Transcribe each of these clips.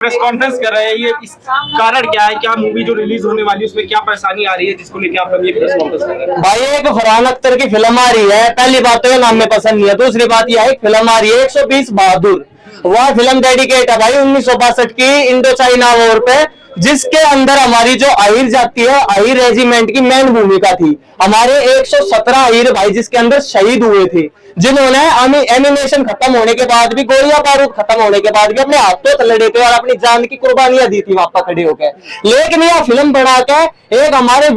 Press conference कर रहे हैं, ये इस कारण क्या है? क्या मूवी जो रिलीज होने वाली है उसमें क्या परेशानी आ रही है जिसको लेकर आप ये प्रेस कॉन्फ्रेंस कर रहे हैं? भाई एक फरहान अख्तर की फिल्म आ रही है। पहली बात तो ये नाम में पसंद नहीं है। दूसरी बात यह है फिल्म आ रही है 120 बहादुर। वह फिल्म डेडिकेट है भाई 1962 की इंडो चाइना वॉर पे, जिसके अंदर हमारी जो अहिर जाती है, अहिर रेजिमेंट की मेन भूमिका थी। हमारे 117 अहिर भाई जिसके अंदर शहीद हुए थे, जिन्होंने एनिमेशन खत्म होने के बाद भी, गोलियां बारूद खत्म होने के बाद भी अपने हाथों से लड़े थे और अपनी जान की कुर्बानियां दी थी वहां पर खड़े होकर। लेकिन यह फिल्म बना के एक हमारे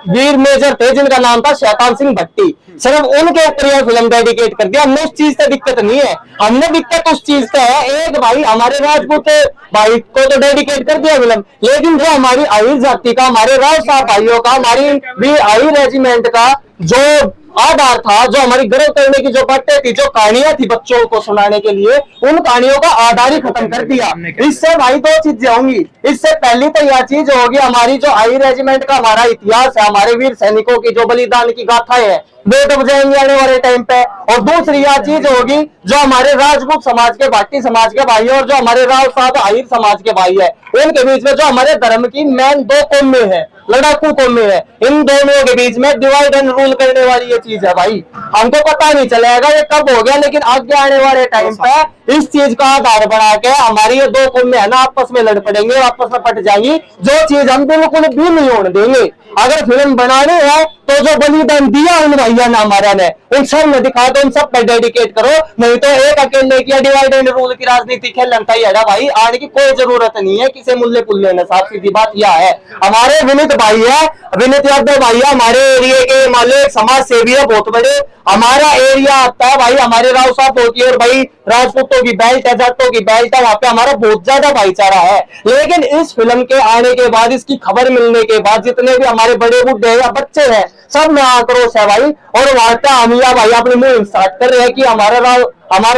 वीर मेजर थे जिनका नाम था शैतान सिंह भट्टी, सिर्फ उनके ऊपर यह फिल्म डेडिकेट कर दिया। हमने उस चीज से दिक्कत नहीं है, हमने दिक्कत उस चीज से है एक भाई हमारे राजपूत भाई को तो डेडिकेट कर दिया फिल्म, लेकिन जो हमारी अहिर जाति का, हमारे राव साहब भाइयों का, हमारी भी अहिर रेजिमेंट का जो आधार था, जो हमारी गर्व करने की जो बातें थी, जो कहानियां थी बच्चों को सुनाने के लिए, उन कहानियों का आधार ही खत्म कर दिया। इससे भाई दो चीजें होंगी। इससे पहली तो यह चीज होगी हमारी जो अहिर रेजिमेंट का हमारा इतिहास है, हमारे वीर सैनिकों की जो बलिदान की गाथाएं है वो डूब जाएंगे आने वाले टाइम पे। और दूसरी यह चीज होगी जो हमारे राजपूत समाज के, भाटी समाज के भाई और जो हमारे राव साहब अहिर समाज के भाई है, उनके बीच में जो हमारे धर्म की मेन दो कौमें हैं, लड़ाकू कौमें है, इन दोनों के बीच में डिवाइड एंड रूल करने वाली ये चीज है भाई। हमको पता नहीं चलेगा ये कब हो गया, लेकिन आगे आने वाले टाइम पे इस चीज का आधार बना के हमारी ये दो कौमें है ना आपस में लड़ पड़ेंगे, आपस में पट जाएंगी, जो चीज हम बिल्कुल भी नहीं होने देंगे। अगर फिल्म बनानी है तो जो बलिदान दिया उन भैया ने हमारा ने, उन सब ने दिखा दो, उन सब पर डेडिकेट करो। नहीं तो एक अकेले की डिवाइड एंड रूल की राजनीति खेलता ही है भाई, आने की कोई जरूरत नहीं है किसी मुल्ले पुल्ले ने। साफ सीधी बात यह है। हमारे विनीत भाई है, विनीत यादव भाई है, हमारे एरिया के मालिक समाज सेवी है बहुत बड़े। हमारा एरिया आता है भाई, हमारे राव साहब होती है और भाई राजपूतों की बेल्ट है, जाटों की बेल्ट है, वहां पे हमारा बहुत ज्यादा भाईचारा है। लेकिन इस फिल्म के आने के बाद, इसकी खबर मिलने के बाद, जितने भी हमारे बड़े बुढ़े या बच्चे हैं, सब में आक्रोश है भाई। और वहां का अमिया भाई अपनी मुहिम स्टार्ट कर रहे हैं कि हमारे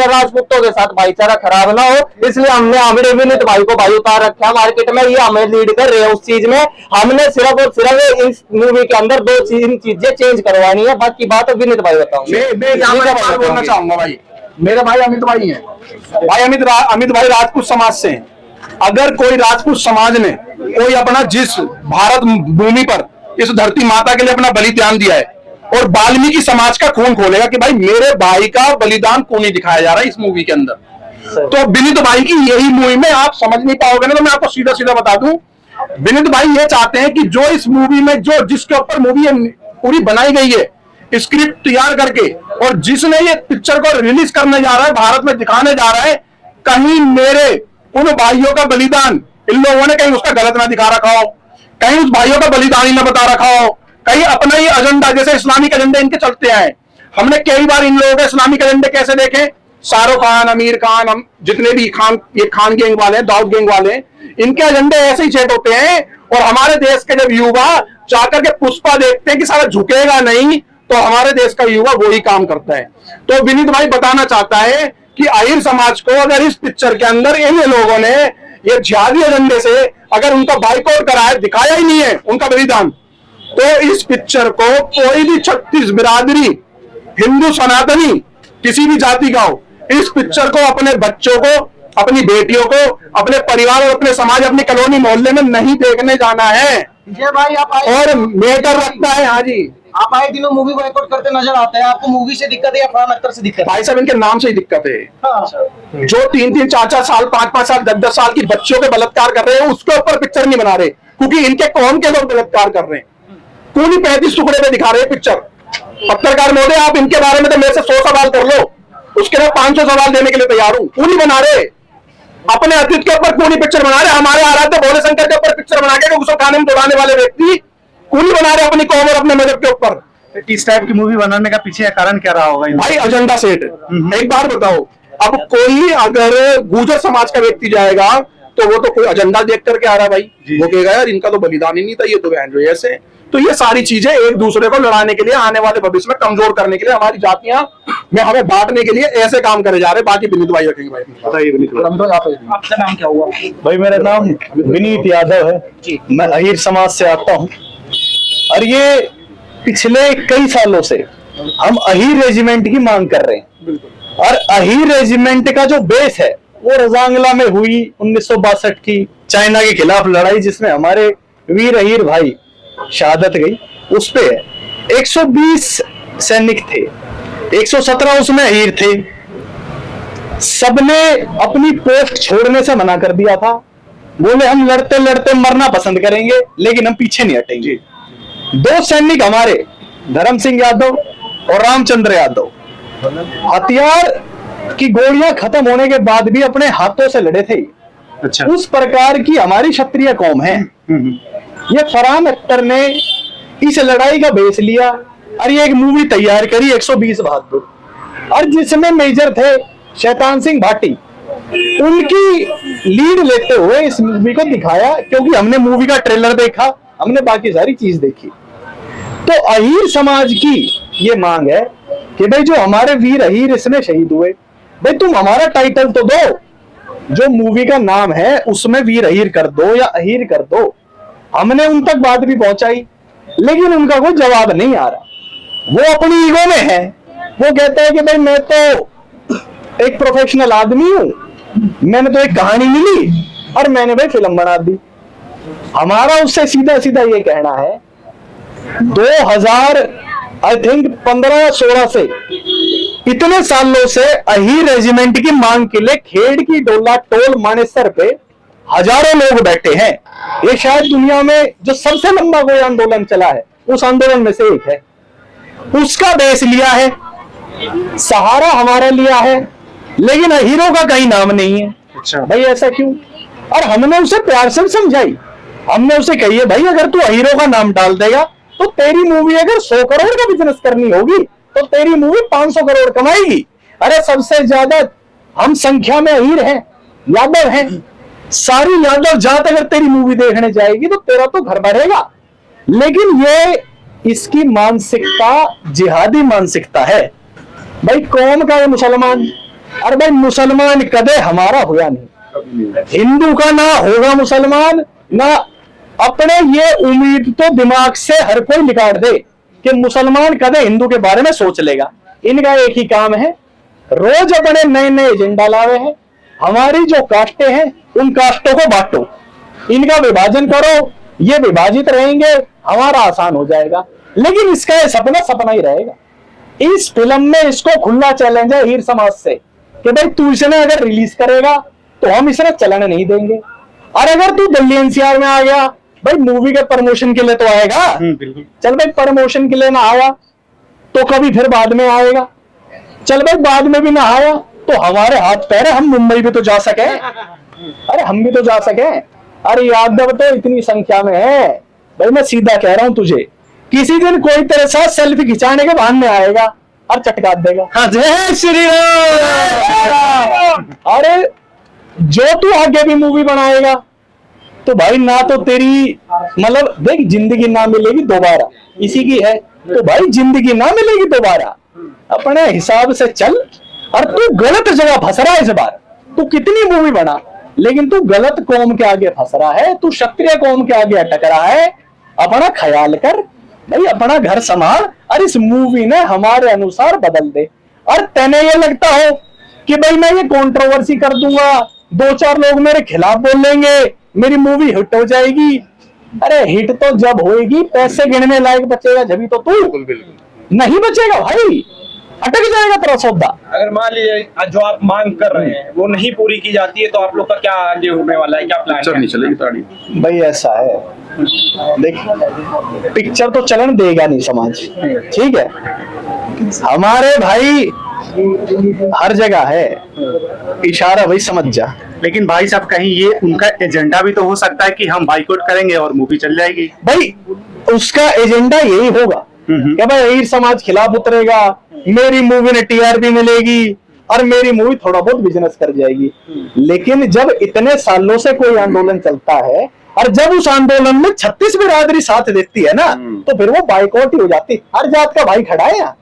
राजपूतों के साथ भाईचारा खराब ना हो, इसलिए हमने हमारे विनीत भाई को भाई उतार रखा मार्केट में। ये हमें लीड कर रहे हैं उस चीज में। हमने सिर्फ और सिर्फ इस मूवी के अंदर दो चीजें चेंज करवानी है, बाकी बात विनीत भाई बताऊंगा। मैं बोलना चाहूंगा भाई, मेरे भाई अमित भाई हैं भाई, अमित भाई राजपूत समाज से हैं। अगर कोई राजपूत समाज ने कोई अपना जिस भारत भूमि पर इस धरती माता के लिए अपना बलिदान दिया है और वाल्मीकि समाज का खून खोलेगा कि भाई मेरे भाई का बलिदान क्यों नहीं दिखाया जा रहा है इस मूवी के अंदर, तो विनीत भाई की यही मुहिम है। आप समझ नहीं पाओगे ना, तो मैं आपको सीधा सीधा बता दूं, विनीत भाई ये चाहते हैं कि जो इस मूवी में जो जिसके ऊपर मूवी पूरी बनाई गई है, स्क्रिप्ट तैयार करके, और जिसने ये पिक्चर को रिलीज करने जा रहा है, भारत में दिखाने जा रहा है, कहीं मेरे उन भाइयों का बलिदान इन लोगों ने कहीं उसका गलत ना दिखा रखा हो, कहीं उस भाइयों का बलिदान ही ना बता रखा हो, कहीं अपना ही एजेंडा, जैसे इस्लामिक एजेंडे इनके चलते हैं। हमने कई बार इन लोगों के इस्लामिक एजेंडे कैसे देखे, शाहरुख खान, आमिर खान, हम जितने भी ये खान गैंग वाले, दाऊद गैंग वाले, इनके एजेंडे ऐसे ही सेट होते हैं। और हमारे देश के जब युवा जाकर के पुष्पा देखते हैं कि सारा झुकेगा नहीं, तो हमारे देश का युवा वही काम करता है। तो विनीत भाई बताना चाहता है कि अहिर समाज को अगर इस पिक्चर के अंदर इन लोगों ने ये जिहादी एजेंडे से अगर उनका बाइकआउट कराया, दिखाया ही नहीं है उनका बलिदान, तो इस पिक्चर को कोई भी 36 बिरादरी, हिंदू सनातनी, किसी भी जाति का हो, इस पिक्चर को अपने बच्चों को, अपनी बेटियों को, अपने परिवार और अपने समाज, अपनी कॉलोनी मोहल्ले में नहीं देखने जाना है। भाई आप और मेटर रखता है। हाँ जी, आप आए दिनों मूवी बॉयकॉट करते नजर आते हैं, आपको मूवी से दिक्कत है या फरहान अख्तर से दिक्कत है? भाई साहब इनके नाम से ही दिक्कत है। हाँ। जो 3-3, 4-4 साल, 5-5 साल, 10-10 साल की बच्चों के बलात्कार कर रहे हैं, उसके ऊपर पिक्चर नहीं बना रहे, क्योंकि इनके कौम के लोग बलात्कार कर रहे हैं। पूरी 35 टुकड़े पे दिखा रहे हैं पिक्चर। पत्रकार महोदय, आप इनके बारे में तो मेरे से 100 सवाल कर लो, उसके लिए 500 सवाल देने के लिए तैयार हूं। पूरी बना रहे, अपने अतीत के ऊपर पूरी पिक्चर बना रहे, हमारे आराध्य भोले शंकर के ऊपर पिक्चर बना के गुस्सा खाने में दौड़ाने वाले व्यक्ति पूरी बना रहे अपनी कौम और अपने मजहब के ऊपर। इस टाइप की मूवी बनाने का पीछे कारण क्या रहा होगा? भाई एजेंडा सेट। एक बार बताओ, अब कोई अगर गुर्जर समाज का व्यक्ति जाएगा तो वो तो कोई एजेंडा देख करके आ रहा है भाई, वो कहेगा यार इनका तो बलिदान ही नहीं था, ये तो बहन जो ऐसे। तो ये सारी चीजें एक दूसरे को लड़ाने के लिए, आने वाले भविष्य में कमजोर करने के लिए, हमारी जातियां में हमें बांटने के लिए ऐसे काम करे जा रहे। बाकी विनीत भाई रखेंगे। भाई बताइए विनीत, आपका नाम क्या हुआ? भाई मेरा नाम विनीत यादव है जी, मैं अहिर समाज से आता हूँ। और ये पिछले कई सालों से हम अहिर रेजिमेंट की मांग कर रहे हैं, और अहिर रेजिमेंट का जो बेस है वो रजांगला में हुई 1962 की चाइना के खिलाफ लड़ाई, जिसमें हमारे वीर अहीर भाई शहादत गई, उस पे 120 सैनिक थे, 117 उसमें अहीर थे। सबने अपनी पोस्ट छोड़ने से मना कर दिया था, बोले हम लड़ते लड़ते मरना पसंद करेंगे लेकिन हम पीछे नहीं हटेंगे। 2 सैनिक हमारे धर्म सिंह यादव और रामचंद्र यादव हथियार की गोलियां खत्म होने के बाद भी अपने हाथों से लड़े थे। अच्छा। उस प्रकार की हमारी क्षत्रिय कौम है। ये फरहान अख्तर ने इस लड़ाई का बेस लिया और ये एक मूवी तैयार करी 120 बहादुर, और जिसमें मेजर थे शैतान सिंह भाटी, उनकी लीड लेते हुए इस मूवी को दिखाया। क्योंकि हमने मूवी का ट्रेलर देखा, हमने बाकी सारी चीज देखी, तो अहीर समाज की ये मांग है कि भाई जो हमारे वीर अहीर इसमें शहीद हुए, भाई तुम हमारा टाइटल तो दो, जो मूवी का नाम है उसमें वीर अहीर कर दो या अहीर कर दो। हमने उन तक बात भी पहुंचाई लेकिन उनका कोई जवाब नहीं आ रहा। वो अपनी ईगो में है, वो कहता है कि भाई मैं तो एक प्रोफेशनल आदमी हूं, मैंने तो एक कहानी मिली और मैंने भाई फिल्म बना दी। हमारा उससे सीधा सीधा ये कहना है 2000 आई थिंक 15-16 से इतने सालों से अहीर रेजिमेंट की मांग के लिए खेड़ की डोला टोल मानेसर पे हजारों लोग बैठे हैं। ये शायद दुनिया में जो सबसे लंबा कोई आंदोलन चला है उस आंदोलन में से एक है। उसका बेस लिया है, सहारा हमारा लिया है, लेकिन अहीरों का कहीं नाम नहीं है। अच्छा भाई ऐसा क्यों? और हमने उसे प्यार से समझाई, हमने उसे कही है भाई अगर तू अहीरों का नाम डाल देगा तो तेरी मूवी अगर 100 करोड़ का बिजनेस करनी होगी तो तेरी मूवी 500 करोड़ कमाएगी। अरे सबसे ज्यादा हम संख्या में अहीर हैं, यादव हैं, सारी यादव जात अगर तेरी मूवी देखने जाएगी तो तेरा तो घर भरेगा। लेकिन ये इसकी मानसिकता जिहादी मानसिकता है। भाई कौम का ये मुसलमान, अरे भाई मुसलमान कदे हमारा होया नहीं, हिंदू का ना होगा मुसलमान ना। अपने ये उम्मीद तो दिमाग से हर कोई निकाल दे कि मुसलमान कदे हिंदू के बारे में सोच लेगा। इनका एक ही काम है, रोज अपने नए नए एजेंडा लावे हैं। हमारी जो कास्टें हैं उन कास्टों को बांटो, इनका विभाजन करो, ये विभाजित रहेंगे, हमारा आसान हो जाएगा। लेकिन इसका ये सपना सपना ही रहेगा। इस फिल्म में इसको खुला चैलेंज है हीर समाज से कि भाई तू इसे अगर रिलीज करेगा तो हम इसे चलन नहीं देंगे। और अगर तू दिल्ली एनसीआर में आ गया, भाई मूवी के प्रमोशन के लिए तो आएगा, बिल्कुल। चल भाई प्रमोशन के लिए ना आया तो कभी फिर बाद में आएगा, चल भाई बाद में भी ना आया तो हमारे हाथ पैर है, हम मुंबई भी तो जा सके, अरे हम भी तो जा सके। अरे यादव तो इतनी संख्या में है भाई, मैं सीधा कह रहा हूं तुझे, किसी दिन कोई तेरे साथ सेल्फी खिंचाने के बहाने आएगा और चटका देगा। हाँ जय श्री राम। अरे जो तू आगे भी मूवी बनाएगा तो भाई ना तो तेरी मतलब देख जिंदगी ना मिलेगी दोबारा, इसी की है, तो भाई जिंदगी ना मिलेगी दोबारा, अपने हिसाब से चल। और तू गलत जगह फंस रहा है इस बार, तू कितनी मूवी बना लेकिन तू गलत कौम के आगे फंस रहा है, तू क्षत्रिय कौम के आगे अटक रहा है। अपना ख्याल कर भाई, अपना घर संभाल और इस मूवी ने हमारे अनुसार बदल दे। और तेने ये लगता हो कि भाई मैं ये कंट्रोवर्सी कर दूंगा, 2-4 लोग मेरे खिलाफ बोलेंगे, मेरी मूवी हिट हो जाएगी। अरे हिट तो जब होएगी पैसे गिनने लायक बचेगा, जब तो तू नहीं बचेगा भाई, अटक जाएगा तेरा सौदा। अगर मान लीजिए जो आप मांग कर रहे हैं वो नहीं पूरी की जाती है तो आप लोग का क्या आगे होने वाला है, क्या प्लान नहीं चलेगी ताड़ी? भाई ऐसा है, देख पिक्चर तो चलन देगा नहीं समाज, ठीक है, हमारे भाई हर जगह है, इशारा भाई समझ जा। लेकिन भाई साहब कहीं ये उनका एजेंडा भी तो हो सकता है कि हम बाइकआउट करेंगे और मूवी चल जाएगी। भाई उसका एजेंडा यही होगा कि भाई अहीर समाज खिलाफ उतरेगा, मेरी मूवी ने टीआरपी मिलेगी और मेरी मूवी थोड़ा बहुत बिजनेस कर जाएगी। लेकिन जब इतने सालों से कोई आंदोलन चलता है और जब उस आंदोलन में 36 बिरादरी साथ देती है ना, तो फिर वो बाइकआउट ही हो जाती। हर जात का भाई खड़ा है यहाँ,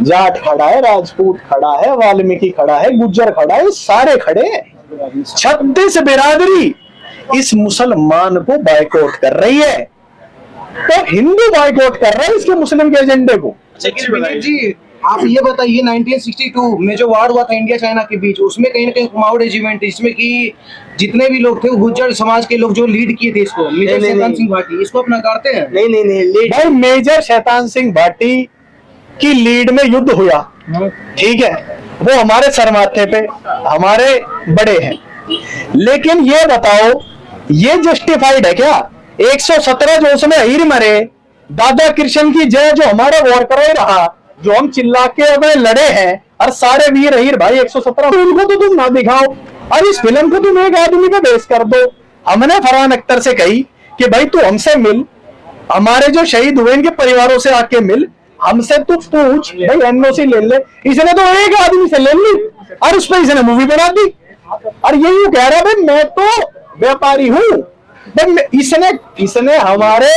जाट खड़ा है, राजपूत खड़ा है, वाल्मीकि खड़ा है, गुज्जर खड़ा है, सारे खड़े हैं। 36 बिरादरी इस मुसलमान को बाइकआउट कर रही है, तो हिंदू बाइकआउट कर रहे हैं इसके मुस्लिम के एजेंडे को। लेकिन विनीत जी आप ये बताइए 1962 में जो वार हुआ था इंडिया चाइना के बीच, उसमें कहीं ना कहीं कुमाऊं रेजिमेंट, इसमें कि जितने भी लोग थे वो गुर्जर समाज के लोग जो लीड किए थे इसको, मेजर नहीं, शैतान नहीं। सिंह भाटी, इसको अपना करते हैं। नहीं भाई मेजर शैतान सिंह भाटी की लीड में युद्ध हुआ, ठीक है, वो हमारे सरमाथे पे हमारे बड़े हैं, लेकिन ये बताओ ये जस्टिफाइड है क्या? 117 जो उसमें अहीर मरे, दादा कृष्ण की जय जो हमारा वॉरकर रहा, जो हम चिल्ला के अगर लड़े हैं, और सारे वीर अहीर भाई 117, तो उनको तो तुम ना दिखाओ, और इस फिल्म को तुम एक आदमी पे बेस कर दो। हमने फरहान अख्तर से कही कि भाई तू हमसे मिल, हमारे जो शहीद हुए इनके परिवारों से आके मिल, हमसे तू पूछ भाई एनओसी ले ले। इसने तो एक आदमी से ले ली और उस पर इसने मूवी बना दी, और यही कह रहा है भाई मैं तो व्यापारी हूँ। इसने हमारे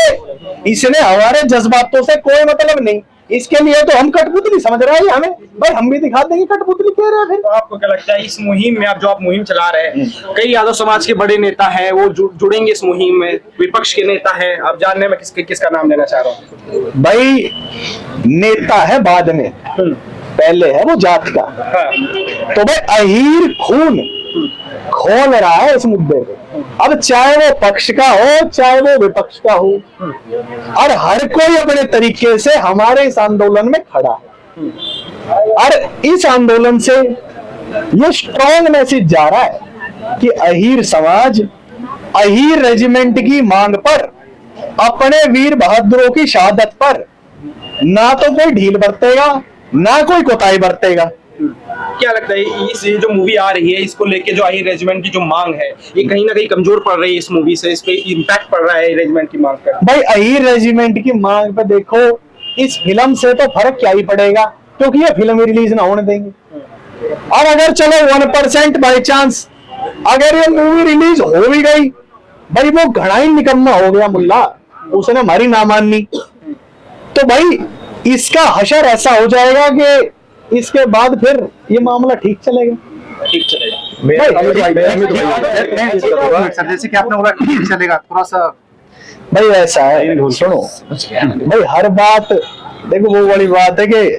जज्बातों से कोई मतलब नहीं, इसके लिए तो हम कठपुतली समझ रहे हैं हमें, भाई हम भी दिखा देंगे कठपुतली कह रहे हैं। फिर तो आपको क्या लगता है इस मुहिम में, आप मुहिम चला रहे हैं, कई यादव समाज के बड़े नेता हैं वो जुड़ेंगे इस मुहिम में, विपक्ष के नेता हैं, आप जानने में किसका नाम लेना चाह रहा हूँ? भाई नेता है बाद में, पहले है वो जात का। तो भाई अहीर खून खोल रहा है इस मुद्दे पे, अब चाहे वो पक्ष का हो चाहे वो विपक्ष का हो, और हर कोई अपने तरीके से हमारे इस आंदोलन में खड़ा है, और इस आंदोलन से ये स्ट्रॉन्ग मैसेज जा रहा है कि अहीर समाज अहीर रेजिमेंट की मांग पर, अपने वीर बहादुरों की शहादत पर ना तो कोई ढील बरतेगा ना कोई कोताही बरतेगा। क्या लगता है ये जो मूवी आ रही है इसको लेके जो अहीर रेजिमेंट की जो मांग है ये कहीं ना कहीं कमजोर पड़ रही है इस मूवी से, इस पे इम्पैक्ट पड़ रहा है रेजिमेंट की मांग पर? भाई अहीर रेजिमेंट की मांग पे देखो, इस फिल्म से तो फर्क क्या ही पड़ेगा, क्योंकि ये फिल्म रिलीज ना होने देंगे। और अगर चलो 1% बाई चांस अगर ये मूवी रिलीज हो भी गई, भाई वो घना ही निकम्मा हो गया मुल्ला, उसने हमारी ना माननी, तो भाई इसका हशर ऐसा हो जाएगा कि इसके बाद फिर ये मामला ठीक चलेगा। ठीक चलेगा। सर जैसे कि आपने बोला ठीक चलेगा, थोड़ा सा भाई ऐसा है, सुनो भाई हर बात देखो, वो वाली बात है कि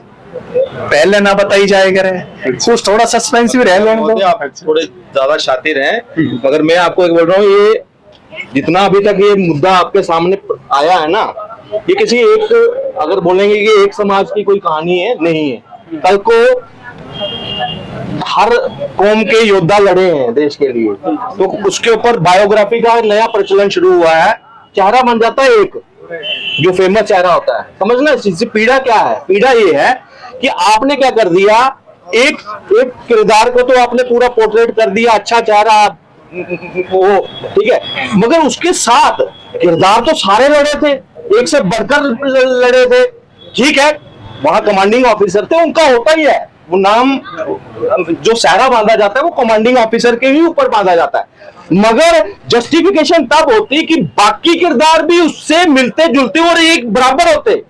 पहले ना बताई जाए करे, कुछ थोड़ा सस्पेंसिव रह लेने दो। आप थोड़े ज्यादा शातिर हैं, मगर मैं आपको एक बोल रहा हूँ, ये जितना अभी तक ये मुद्दा आपके सामने आया है ना, ये किसी एक, अगर बोलेंगे कि एक समाज की कोई कहानी है, नहीं है। कल को हर कौम के योद्धा लड़े हैं देश के लिए, तो उसके ऊपर बायोग्राफी का नया प्रचलन शुरू हुआ है, चेहरा बन जाता है एक जो फेमस चेहरा होता है। समझना इससे पीड़ा क्या है? पीड़ा ये है कि आपने क्या कर दिया, एक किरदार को तो आपने पूरा पोर्ट्रेट कर दिया, अच्छा चेहरा वो ठीक है, मगर उसके साथ किरदार तो सारे लड़े थे, एक से बढ़कर लड़े थे, ठीक है, वहां कमांडिंग ऑफिसर थे, उनका होता ही है वो नाम, जो सहरा बांधा जाता है वो कमांडिंग ऑफिसर के ही ऊपर बांधा जाता है, मगर जस्टिफिकेशन तब होती कि बाकी किरदार भी उससे मिलते जुलते और एक बराबर होते,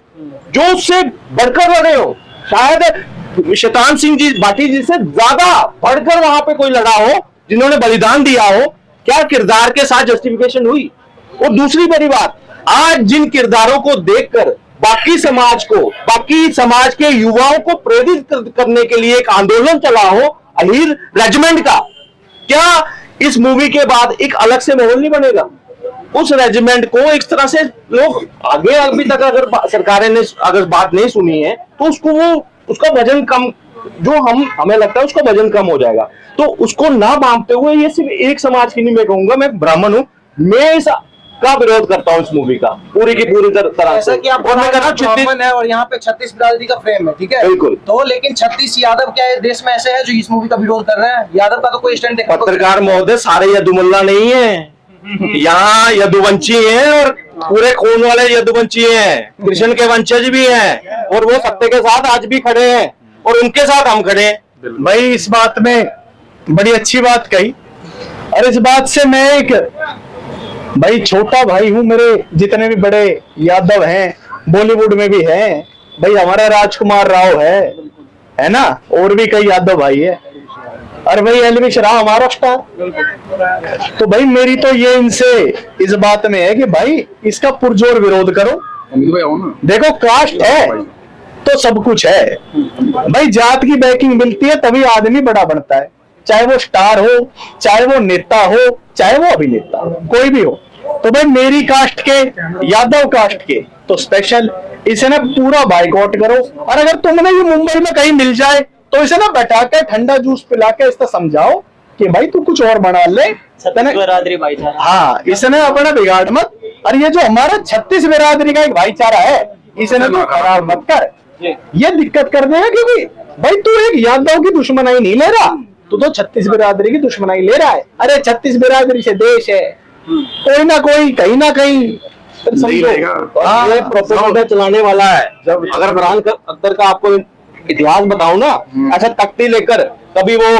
जो उससे बढ़कर लड़े हो। शायद शैतान सिंह जी भाटी जी से ज्यादा बढ़कर वहां पे कोई लड़ा हो, जिन्होंने बलिदान दिया हो, क्या किरदार के साथ जस्टिफिकेशन हुई? और दूसरी बड़ी बात, आज जिन किरदारों को देखकर बाकी समाज के युवाओं को प्रेरित करने के लिए एक आंदोलन चला हो अहीर रेजिमेंट का, क्या इस मूवी के बाद एक अलग से माहौल नहीं बनेगा? उस रेजिमेंट को एक तरह से लोग आगे, अभी तक अगर सरकारें ने अगर बात नहीं सुनी है तो उसका वजन कम, जो हमें लगता है उसका वजन कम हो जाएगा। तो उसको ना मानते हुए, ये सिर्फ एक समाज की नहीं, मैं कहूंगा, मैं ब्राह्मण हूँ, मैं इस का विरोध करता हूँ इस मूवी का पूरी की पूरी तरह से। कि आप और मैं कह रहा हूं, है और यहाँ पे 36 बिरादरी का फ्रेम है, ठीक है, बिल्कुल। तो लेकिन 36 यादव क्या है देश में ऐसे है जो इस मूवी का विरोध कर रहे हैं? यादव का तो कोई स्टैंड देखा? पत्रकार महोदय सारे यदुमुल्ला नहीं है, यहाँ यदुवंशी हैं और पूरे खून वाले यदुवंशी हैं, कृष्ण के वंशज भी हैं, और वो सत्य के साथ आज भी खड़े हैं, और उनके साथ हम खड़े हैं। भाई इस बात में बड़ी अच्छी बात कही, और इस बात से मैं एक भाई छोटा भाई हूं, मेरे जितने भी बड़े यादव हैं बॉलीवुड में भी हैं, भाई हमारा राजकुमार राव है ना, और भी कई यादव भाई है, और भाई एलविश राव हमारा स्टार। तो भाई मेरी तो ये इनसे इस बात में है कि भाई इसका पुरजोर विरोध करो। देखो कास्ट है, तो सब कुछ है। भाई जात की बैकिंग मिलती है तभी आदमी बड़ा बनता है, चाहे वो स्टार हो, चाहे वो नेता हो, चाहे वो अभिनेता हो, कोई भी हो। तो भाई मेरी कास्ट के, यादव कास्ट के तो स्पेशल इसे ना पूरा बाइकआउट करो। और अगर तुमने ये मुंबई में कहीं मिल जाए तो इसे ना बैठा के ठंडा जूस पिला के इसको समझाओ कि भाई तू कुछ और बना ले, बिरादरी भाईचारा। हाँ इसने अपना बिगाड़ मत। और ये जो हमारा 36 बिरादरी का एक भाईचारा है इसे ना तू खराब मत कर, ये दिक्कत कर देगा। क्योंकि भाई तू एक यादव की दुश्मनाई नहीं ले रहा, तू तो 36 बिरादरी की दुश्मनाई ले रहा है। अरे 36 बिरादरी से देश है, कोई ना कोई कहीं ना कहीं ये प्रोपेगेंडा चलाने वाला है। जब अगर फरहान अख्तर का आपको इतिहास बताऊं ना, ऐसा तख्ती लेकर कभी वो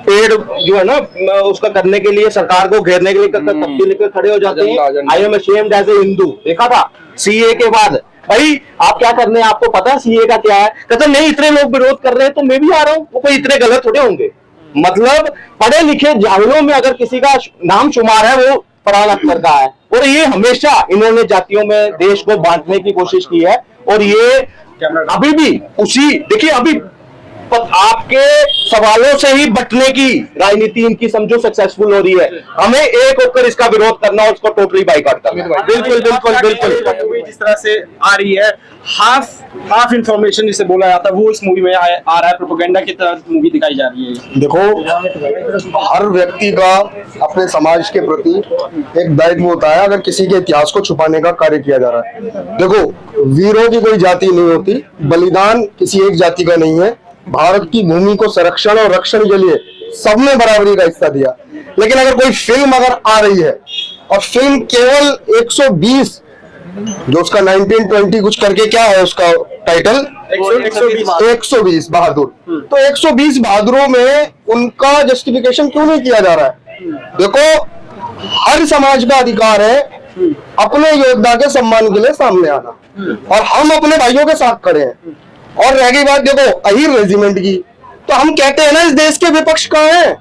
पेड़ जो है ना उसका करने के लिए, सरकार को घेरने के लिए तख्ती लेकर खड़े हो जाते हैं। I am ashamed as a Hindu, देखा था सीए के बाद। भाई आप क्या करने हैं, आपको पता है सीए का क्या है? कहते नहीं इतने लोग विरोध कर रहे हैं तो मैं भी आ रहा हूँ, वो कोई इतने गलत थोड़े होंगे। मतलब पढ़े लिखे जाहिलों में अगर किसी का नाम शुमार है वो फरहान अख्तर का है। और ये हमेशा इन्होंने जातियों में देश को बांटने की कोशिश की है। और ये अभी भी उसी, देखिए अभी आपके सवालों से ही बटने की राजनीति इनकी समझो सक्सेसफुल हो रही है। हमें एक होकर इसका विरोध करना और उसको टोटली बाइकआउट करना। बिल्कुल बिल्कुल बिल्कुल। जिस तरह से आ रही है हाफ इंफॉर्मेशन जिसे बोला जाता है वो इस मूवी में आ रहा है, प्रोपेगेंडा की तरह मूवी दिखाई जा रही है। देखो हर व्यक्ति का अपने समाज के प्रति एक दायित्व होता है अगर किसी के इतिहास को छुपाने का कार्य किया जा रहा है। देखो वीरों की कोई जाति नहीं होती, बलिदान किसी एक जाति का नहीं है। भारत की भूमि को संरक्षण और रक्षण के लिए सबने बराबरी का हिस्सा दिया। लेकिन अगर कोई फिल्म अगर आ रही है और फिल्म केवल 120 जो उसका 1920 कुछ करके क्या है उसका टाइटल 120 बहादुर, तो 120 बहादुरों में उनका जस्टिफिकेशन क्यों नहीं किया जा रहा है? देखो हर समाज का अधिकार है अपने योद्धा के सम्मान के लिए सामने आना, और हम अपने भाइयों के साथ खड़े हैं। और रह गई बात देखो अहीर रेजिमेंट की, तो हम कहते हैं ना इस देश के विपक्ष कहाँ है?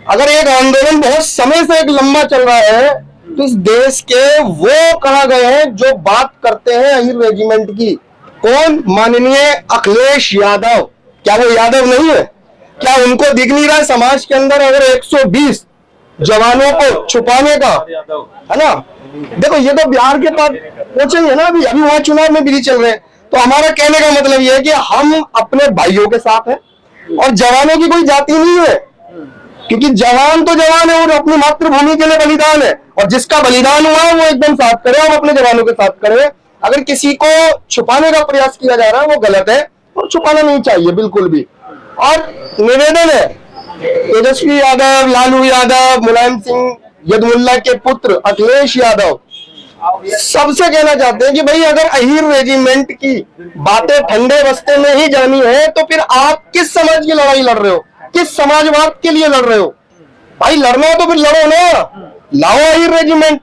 अगर एक आंदोलन बहुत समय से एक लंबा चल रहा है तो इस देश के वो कहाँ गए हैं जो बात करते हैं अहीर रेजिमेंट की? कौन? माननीय अखिलेश यादव। क्या वो यादव नहीं है? क्या उनको दिख नहीं रहा है समाज के अंदर अगर 120 जवानों को छुपाने का है ना? देखो ये तो बिहार के पास पहुंचेंगे ना, अभी वहां चुनाव में बिजी चल रहे हैं। तो हमारा कहने का मतलब यह है कि हम अपने भाइयों के साथ हैं और जवानों की कोई जाति नहीं है, क्योंकि जवान तो जवान है और अपनी मातृभूमि के लिए बलिदान है, और जिसका बलिदान हुआ है वो एकदम साथ करे, हम अपने जवानों के साथ करें। अगर किसी को छुपाने का प्रयास किया जा रहा है वो गलत है और छुपाना नहीं चाहिए बिल्कुल भी। और निवेदन है तेजस्वी यादव, लालू यादव, मुलायम सिंह यदुल्ला के पुत्र अखिलेश यादव सबसे कहना चाहते हैं कि भाई अगर अहीर रेजिमेंट की बातें ठंडे बस्ते में ही जानी है तो फिर आप किस समाज की लड़ाई लड़ रहे हो? किस समाजवाद के लिए लड़ रहे हो? भाई लड़ना हो तो फिर लड़ो ना, लाओ अहीर रेजिमेंट,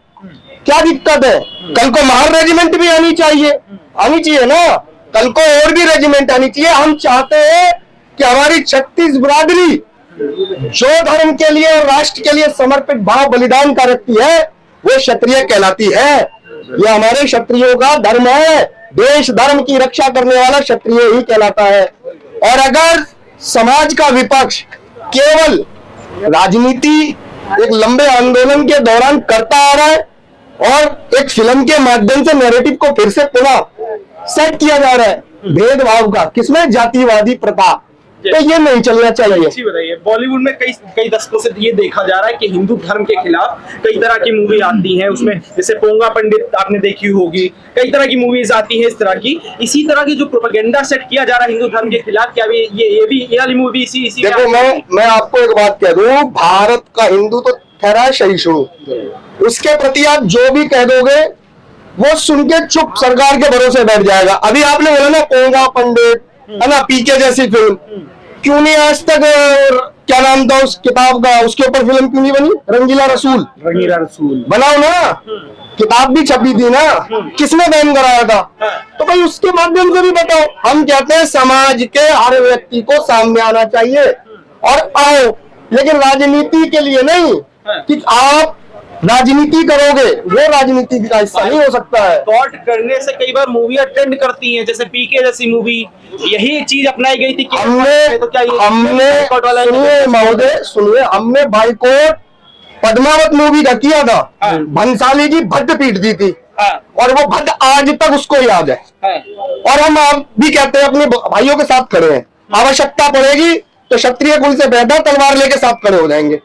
क्या दिक्कत है? कल को महार रेजिमेंट भी आनी चाहिए ना, कल को और भी रेजिमेंट आनी चाहिए। हम चाहते हैं कि हमारी 36 बिरादरी जो धर्म के लिए और राष्ट्र के लिए समर्पित भाव बलिदान का रखती है वो क्षत्रिय कहलाती है। ये हमारे क्षत्रियों का धर्म है, देश धर्म की रक्षा करने वाला क्षत्रिय ही कहलाता है। और अगर समाज का विपक्ष केवल राजनीति एक लंबे आंदोलन के दौरान करता आ रहा है और एक फिल्म के माध्यम से नैरेटिव को फिर से पुनः सेट किया जा रहा है भेदभाव का, किसमें? जातिवादी प्रथा, तो ये नहीं चलना चाहिए। अच्छी बताइए, बॉलीवुड में कई दशकों से ये देखा जा रहा है कि हिंदू धर्म के खिलाफ कई तरह की मूवी आती हैं, उसमें जैसे पोंगा पंडित आपने देखी होगी, कई तरह की मूवीज आती हैं इस तरह की। इसी तरह की जो प्रोपेगेंडा सेट किया जा रहा है हिंदू धर्म के खिलाफ, क्या ये वाली मूवी इसी देखो मैं आपको एक बात कह दूं, भारत का हिंदू तो ठहरा सहिष्णु, उसके प्रति आप जो भी कह दोगे वो सुन के चुप सरकार के भरोसे बैठ जाएगा। अभी आपने बोला ना पोंगा पंडित है ना, पीके जैसी फिल्म, क्यों नहीं आज तक क्या नाम था उस किताब का, उसके ऊपर फिल्म क्यों नहीं बनी? रंगीला रसूल बनाओ ना, किताब भी छपी थी ना, किसने बैन कराया था? तो भाई उसके माध्यम से भी बताओ। हम कहते हैं समाज के हर व्यक्ति को सामने आना चाहिए और आओ, लेकिन राजनीति के लिए नहीं कि आप राजनीति करोगे, वो राजनीति का हिस्सा नहीं हो सकता है। बॉयकॉट करने से कई बार मूवी ट्रेंड करती हैं, जैसे पीके जैसी मूवी, यही चीज अपनाई गई थी कि हमने तो क्या ये हमने boycott वाला सुनिए महोदय, सुनिए, हमने बाइकॉट पद्मावत मूवी का किया था। हाँ। भंसाली जी भद्द पीट दी थी, हाँ, और वो भद्द आज तक उसको याद है। हाँ, और हम आप भी कहते हैं अपने भाइयों के साथ खड़े हैं, आवश्यकता पड़ेगी तो क्षत्रिय कुल से बेहतर तलवार लेके साथ खड़े हो जाएंगे।